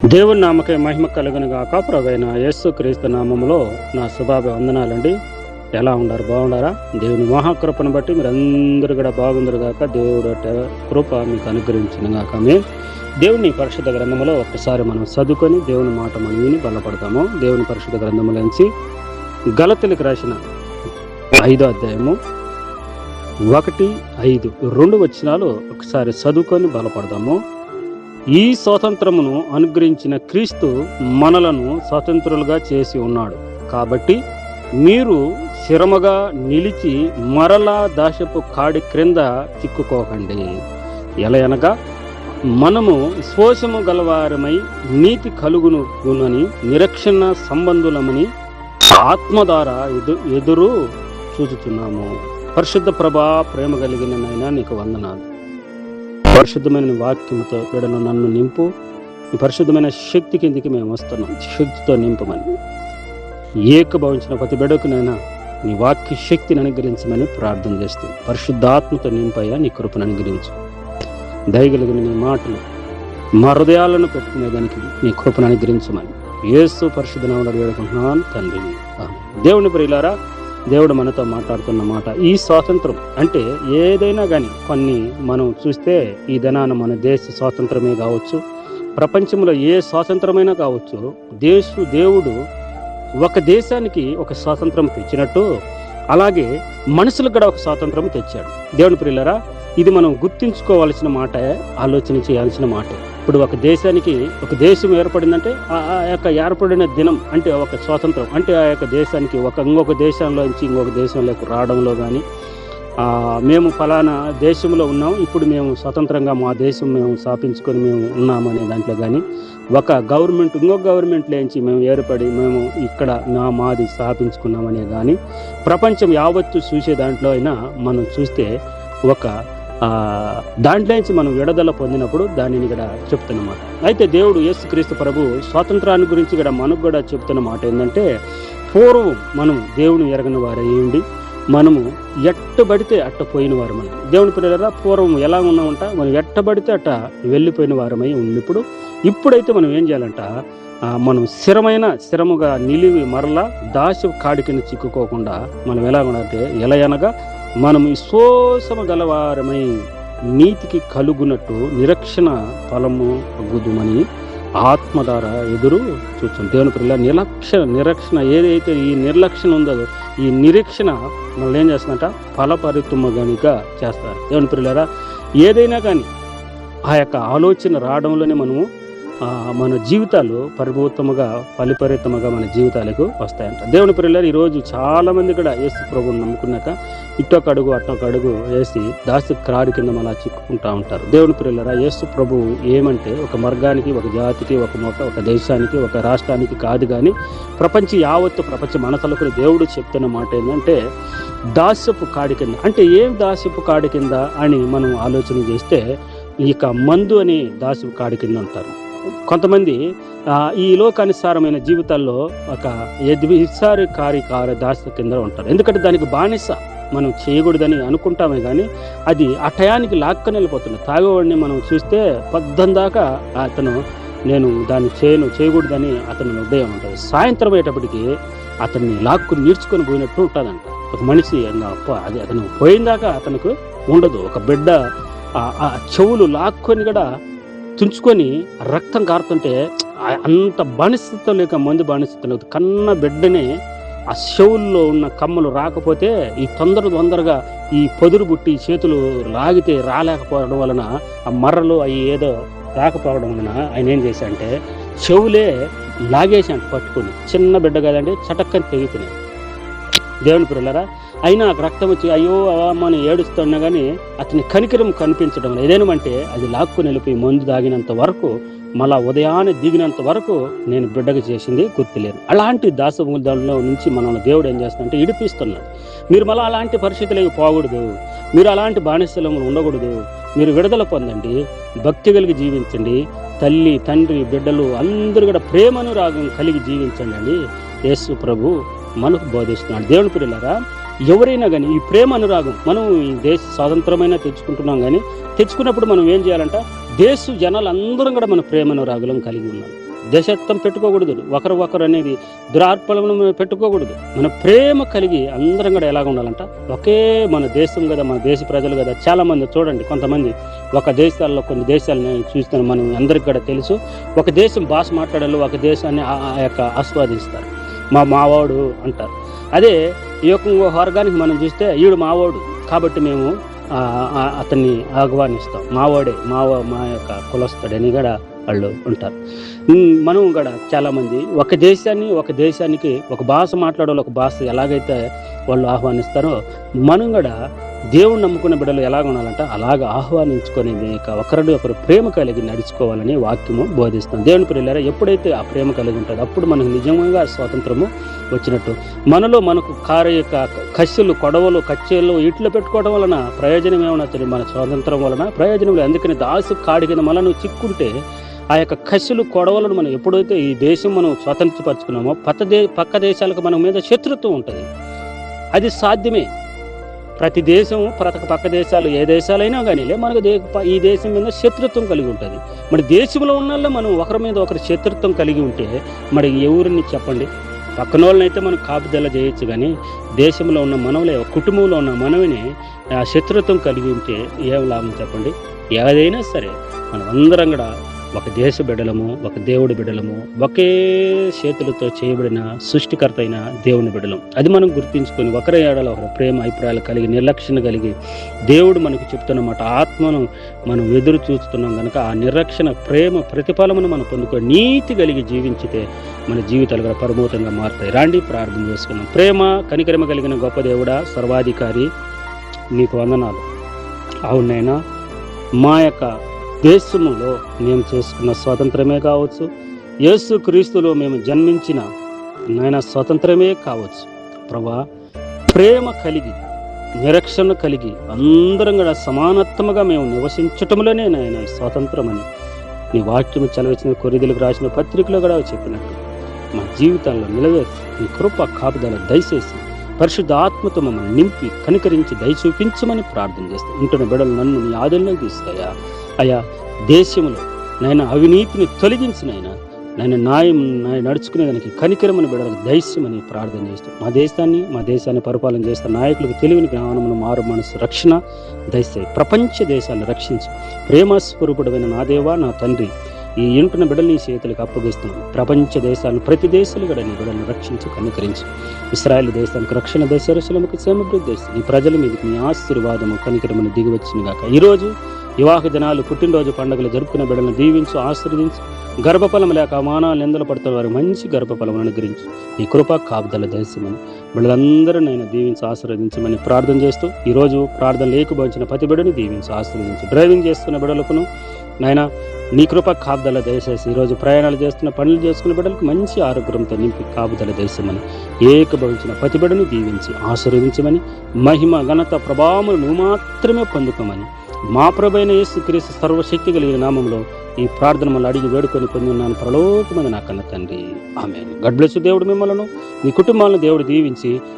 దేవుని నామకే మహిమ కలుగును గాక. ప్రభువైన యేసుక్రీస్తు నామములో నా శుభాభివందనాలండి. ఎలా ఉన్నారు? బాగున్నారా? దేవుని మహాకృపను బట్టి మీరందరూ కూడా బాగుందరు గాక. దేవుడు కృప మీకు అనుగ్రహించిన గాక. దేవుని పరిశుద్ధ గ్రంథములో ఒక్కసారి మనం చదువుకొని దేవుని మాట మనం విని బలపడతాము. దేవుని పరిశుద్ధ గ్రంథములోంచి గలతీయులకు రాసిన 5వ అధ్యాయము 1-5 వచనాలు ఒకసారి చదువుకొని బలపడదాము. ఈ స్వాతంత్రమును అనుగ్రహించిన క్రీస్తు మనలను స్వతంత్రులుగా చేసి ఉన్నాడు. కాబట్టి మీరు స్థిరముగా నిలిచి మరలా దాశపు కాడి క్రింద చిక్కుకోకండి. ఎలయనగా మనము స్పోషము గలవారమై నీతి కలుగునుని నిరీక్షణ సంబంధులమని ఆత్మ ద్వారా ఎదురు చూచుచున్నాము. పరిశుద్ధ ప్రభా, ప్రేమ కలిగిన నాయనా నీకు వందనాలు. పరిశుద్ధమైన వాక్యంతో వీడను నన్ను నింపు. ఈ పరిశుద్ధమైన శక్తి కిందికి మేము వస్తున్నాం. శక్తితో నింపమని ఏకభవించిన ప్రతి బిడ్డకునైనా నీ వాక్య శక్తిని అనుగ్రహించమని ప్రార్థన చేస్తూ పరిశుద్ధాత్మతో నింపయ్యా నీ కృపను అనుగ్రహించు. దయగలిగిన నీ మాటలు మా హృదయాలను పెట్టుకునేదానికి నీ కృపను అనుగ్రహించమని యేసు పరిశుద్ధ నామములో వేడుకుంటున్నాను తండ్రి. దేవుని ప్రియులారా, దేవుడు మనతో మాట్లాడుతున్న మాట ఈ స్వాతంత్రం అంటే ఏదైనా కానీ కొన్ని మనం చూస్తే ఈ దినాన మన దేశ స్వాతంత్రమే కావచ్చు, ప్రపంచంలో ఏ స్వాతంత్రమైనా కావచ్చు, దేవుడు ఒక దేశానికి ఒక స్వాతంత్రం తెచ్చినట్టు అలాగే మనుషులకు కూడా ఒక స్వాతంత్రం తెచ్చాడు. దేవుని ప్రియులారా, ఇది మనం గుర్తించుకోవాల్సిన మాట, ఆలోచన చేయాల్సిన మాట. ఇప్పుడు ఒక దేశానికి ఒక దేశం ఏర్పడిందంటే ఆ యొక్క ఏర్పడిన దినం అంటే ఒక స్వాతంత్రం అంటే ఆ యొక్క దేశానికి ఇంకొక దేశంలో నుంచి ఇంకొక దేశంలోకి రావడంలో కానీ మేము ఫలానా దేశంలో ఉన్నాం, ఇప్పుడు మేము స్వతంత్రంగా మా దేశం మేము స్థాపించుకొని మేము ఉన్నామనే దాంట్లో కానీ ఒక గవర్నమెంట్ ఇంకొక గవర్నమెంట్లోంచి మేము ఏర్పడి మేము ఇక్కడ మాది స్థాపించుకున్నామనే కానీ ప్రపంచం యావత్తు చూసే దాంట్లో అయినా మనం చూస్తే ఒక దాంట్లో నుంచి మనం విడుదల పొందినప్పుడు దానిని కూడా చెప్తున్నమాట. అయితే దేవుడు యేసుక్రీస్తు ప్రభు స్వాతంత్రాన్ని గురించి కూడా మనకు కూడా చెప్తున్న మాట ఏంటంటే, పూర్వం మనం దేవుని ఎరగని వారయ్యండి, మనము ఎట్టబడితే అట్ట పోయిన వారు. మనం దేవుని పిల్లరా పూర్వం ఎలా ఉన్నామంట, మనం ఎట్టబడితే అట్ట వెళ్ళిపోయిన వారమై ఉన్నప్పుడు ఇప్పుడైతే మనం ఏం చేయాలంట, మనం స్థిరముగా నిలివి మరలా దాశ కాడి కింద చిక్కుకోకుండా మనం ఎలా ఉండాలంటే ఎలయనగా మనం విశ్వాసము గలవారమై నీతికి కలుగునట్టు నిరీక్షణ ఫలము అగుదుమని ఆత్మ ద్వారా ఎదురు చూస్తాం. దేవుని పిల్లల నిరీక్షణ ఏదైతే ఈ నిర్లక్ష్యం ఉందో ఈ నిరీక్షణ మనల్ని ఏం చేస్తుందంట, ఫలపరితుమగానిగా చేస్తారు. దేవుని పిల్లరా, ఏదైనా కానీ ఆ యొక్క ఆలోచన రావడంలోనే మనము మన జీవితాలు ఫలిపరితముగా మన జీవితాలకు వస్తాయంట. దేవుని పిల్లలు ఈరోజు చాలా మంది కూడా యేసు ప్రభువుని నమ్ముకున్నాక ఇట్టొక అడుగు అట్టొక అడుగు వేసి దాసి క్రాడి కింద అలా చిక్కుకుంటా ఉంటారు. దేవుని పిల్లరా, యేసు ప్రభువు ఏమంటే ఒక వర్గానికి, ఒక జాతికి, ఒక దేశానికి, ఒక రాష్ట్రానికి కాదు కానీ ప్రపంచ మనసులకు దేవుడు చెప్తున్న మాట ఏంటంటే దాస్యపు కాడి కింద. అంటే ఏం దాస్యపు కాడి కింద అని మనం ఆలోచన చేస్తే ఇక మందు అని దాస్యపు కాడి కింద అంటారు. కొంతమంది ఈ లోకానుసారమైన జీవితాల్లో ఒక కార్యకార దాస కింద ఉంటారు. ఎందుకంటే దానికి బానిస మనం చేయకూడదని అనుకుంటామే కానీ అది ఆ టయానికి లాక్కని వెళ్ళిపోతుంది. తాగేవాడిని మనం చూస్తే 10 దాకా అతను నేను దాన్ని చేయకూడదని అతను ఉదయం ఉంటుంది. సాయంత్రం అయ్యేటప్పటికి అతన్ని లాక్కుని నీడ్చుకొని పోయినట్టు ఉంటుందంట. ఒక మనిషి అది అతను పోయిన దాకా అతనికి ఉండదు. ఒక బిడ్డ ఆ చెవులు లాక్కొని కూడా తుంచుకొని రక్తం కారుతుంటే అంత బానిసతో లేక మందు బానిసతో కన్న బిడ్డనే ఆ చెవుల్లో ఉన్న కమ్మలు రాకపోతే ఈ తొందరగా ఈ పొదురు బుట్టి చేతులు లాగితే రాలేకపోవడం వలన ఆ మర్రలు అవి ఏదో రాకపోవడం వలన ఆయన ఏం చేశాడంటే చెవులే లాగేసాడు పట్టుకొని. చిన్న బిడ్డ కదండి, చటక్కని తెగిపోయినాయి. దేవుని పిల్లరా, అయినా రక్తం వచ్చి అయ్యో అమ్మని ఏడుస్తున్నా కానీ అతని కనికరం కనిపించడం ఏదేమంటే అది లాక్కుని వెళ్ళిపోయి మందు తాగినంత వరకు మళ్ళా ఉదయాన్నే దిగినంత వరకు నేను బిడ్డగా చేసింది గుర్తులేదు. అలాంటి దాసముద్రంలో నుంచి మనల్ని దేవుడు ఏం చేస్తాడంటే ఇడిపిస్తున్నాడు. మీరు మళ్ళీ అలాంటి పరిస్థితులకు పోకూడదు, మీరు అలాంటి బానిసలములు ఉండకూడదు, మీరు విడుదల పొందండి, భక్తి కలిగి జీవించండి, తల్లి తండ్రి బిడ్డలు అందరూ కూడా ప్రేమనురాగం కలిగి జీవించండి అని యేసు ప్రభు మనకు బోధిస్తున్నాడు. దేవుని పిల్లలారా, ఎవరైనా కానీ ఈ ప్రేమ అనురాగం మనం ఈ దేశ స్వాతంత్రమైనా తెచ్చుకుంటున్నాం కానీ తెచ్చుకున్నప్పుడు మనం ఏం చేయాలంట, దేశ జనాలు అందరం కూడా మన ప్రేమ అనురాగులం కలిగి ఉన్నాం. దేశత్వం పెట్టుకోకూడదు, ఒకరు అనేది దురార్పణను పెట్టుకోకూడదు. మన ప్రేమ కలిగి అందరం కూడా ఎలాగ ఉండాలంట, ఒకే మన దేశం కదా, మన దేశ ప్రజలు కదా. చాలామంది చూడండి, కొంతమంది ఒక దేశాల్లో కొన్ని దేశాలని చూస్తాను, మనం అందరికి కూడా తెలుసు, ఒక దేశం భాష మాట్లాడాలి, ఒక దేశాన్ని ఆ యొక్క ఆస్వాదిస్తారు, మావాడు అంటారు. అదే ఈ యొక్క వర్గానికి మనం చూస్తే ఈడు మావాడు కాబట్టి మేము అతన్ని ఆహ్వానిస్తాం, మావాడే మా యొక్క కులస్తుడని కూడా వాళ్ళు ఉంటారు. మనం కూడా చాలామంది ఒక దేశానికి ఒక భాష మాట్లాడే ఒక భాష ఎలాగైతే వాళ్ళు ఆహ్వానిస్తారో, మనం కూడా దేవుణ్ణి నమ్ముకున్న బిడ్డలు ఎలాగ ఉండాలంటే అలాగ ఆహ్వానించుకొని ఒకరిని ఒకరు ప్రేమ కలిగి నడుచుకోవాలని వాక్యము బోధిస్తాం. దేవుని ప్రియులారా, ఎప్పుడైతే ఆ ప్రేమ కలిగి ఉంటుందో అప్పుడు మనకు నిజంగా స్వాతంత్రము వచ్చినట్టు. మనకు కస్సులు, కొడవలు, కచ్చేళ్ళు వీటిలో పెట్టుకోవడం వలన ప్రయోజనం ఏమన్నా తెలియదు, మన స్వాతంత్రం వలన ప్రయోజనం లేదు. అందుకని దాసు కాడి కింద మనను చిక్కుంటే ఆ యొక్క కస్సులు, కొడవలను మనం ఎప్పుడైతే ఈ దేశం మనం స్వాతంత్రపరుచుకున్నామో పక్క దేశాలకు మన మీద శత్రుత్వం ఉంటుంది. అది సాధ్యమే. ప్రతి దేశం పక్క దేశాలు ఏ దేశాలైనా కానీ మనకు ఈ దేశం మీద శత్రుత్వం కలిగి ఉంటుంది. మరి దేశంలో ఉన్న మనం ఒకరి మీద ఒకరి శత్రుత్వం కలిగి ఉంటే మరి ఎవరిని చెప్పండి, పక్కన వాళ్ళనైతే మనం కాపుదల చేయొచ్చు, కానీ దేశంలో ఉన్న మనవలే, కుటుంబంలో ఉన్న మనవిని ఆ శత్రుత్వం కలిగి ఉంటే ఏం లాభం చెప్పండి? ఏదైనా సరే మనం అందరం కూడా ఒక దేశ బిడ్డలము, ఒక దేవుడి బిడ్డలము, ఒకే చేతులతో చేయబడిన సృష్టికర్త అయిన దేవుని బిడ్డలం. అది మనం గుర్తించుకొని ఒకరి ఏడలో ఒకరి ప్రేమ అభిప్రాయాలు కలిగి నిర్లక్ష్యం కలిగి దేవుడు మనకు చెప్తున్నమాట ఆత్మను మనం ఎదురు చూస్తున్నాం కనుక ఆ నిర్లక్షణ ప్రేమ ప్రతిఫలమును మనం పొందుకొని నీతి కలిగి జీవించితే మన జీవితాలు కూడా పరమోతంగా మారుతాయి. రాండి ప్రార్థన చేసుకున్నాం. ప్రేమ కనికరమ కలిగిన గొప్ప దేవుడా, సర్వాధికారి, నీకు వందనాలు. అవునైనా మా యొక్క దేశములో మేము చేసుకున్న స్వాతంత్రమే కావచ్చు, యేసు క్రీస్తులో మేము జన్మించిన నాయన స్వాతంత్రమే కావచ్చు ప్రభా, ప్రేమ కలిగి నిరీక్షణ కలిగి అందరం కూడా సమానత్వముగా మేము నివసించటంలోనే నాయన స్వాతంత్రమని నీ వాక్యము చదివించిన కొరింథీయులకు రాసిన పత్రికలో కూడా చెప్పినట్టు మా జీవితాల్లో నిలవేర్చి నీ కృప కాపుదల దయచేసి పరిశుద్ధ ఆత్మతో మమ్మల్ని నింపి కనికరించి దయ చూపించమని ప్రార్థన చేస్తాం. ఇంటున్న బిడ్డలు నన్ను నీ ఆధీనంలోకి తీస్తాయా అయా. దేశంలో నాయన అవినీతిని తొలగించినైనా నాయన న్యాయం నడుచుకునేదానికి కనికరమని బిడ్డలకు దైస్యమని ప్రార్థన చేస్తాం. మా దేశాన్ని పరిపాలన చేస్తున్న నాయకులకు తెలివిని జ్ఞానమును మారు మనసు రక్షణ దయచేయి. ప్రపంచ దేశాలను రక్షించు. ప్రేమస్వరూపుడమైన నా దేవా, నా తండ్రి, ఈ ఇంటున్న బిడ్డలు నీ చేతులకు అప్పగిస్తున్నాం. ప్రపంచ దేశాలను ప్రతి దేశాలు కూడా నీ బిడ్డలను రక్షించు, కనికరించు. ఇశ్రాయేలు దేశానికి రక్షణ దశ, యెరూషలేముకు క్షేమభివృద్ధి దశ, ఈ ప్రజల మీదకి నీ ఆశీర్వాదము కనికరమని దిగివచ్చును గాక. ఈరోజు వివాహ దినాలు, పుట్టినరోజు పండుగలు జరుపుకునే బిడ్డలను దీవించు, ఆశీర్వదించు. గర్భఫలం లేక మానాలు నిందలు పడుతున్న వారికి మంచి గర్భఫలమును అనుగ్రహించు. ఈ కృప కాపుదల దయచేయమని బిడ్డలందరూ నేను దీవించి ఆశీర్వదించమని ప్రార్థన చేస్తూ, ఈరోజు ప్రార్థన లేకపోయిన ప్రతి బిడ్డని దీవించి ఆశీర్వదించు. డ్రైవింగ్ చేస్తున్న బిడ్డలకును నాయన నీ కృప కాపుదల దయచేసి ఈరోజు ప్రయాణాలు చేస్తున్న పనులు చేసుకున్న బిడ్డలకు మంచి ఆరోగ్యంతో నింపి కాపుదల దయచేయమని ఏకభవించిన ప్రతి బిడ్డను దీవించి ఆశీర్వదించమని మహిమ ఘనత ప్రభావములు నువ్వు మాత్రమే పొందుకోమని మా ప్రభువైన యేసుక్రీస్తు సర్వశక్తి కలిగిన నామంలో ఈ ప్రార్థన మళ్ళీ అడిగి వేడుకొని పొంది ఉన్నాను పరలోకమైన నా కన్న తండ్రి. ఆమేన్. God bless you. దేవుడు మిమ్మల్ని, మీ కుటుంబాలను దేవుడు దీవించి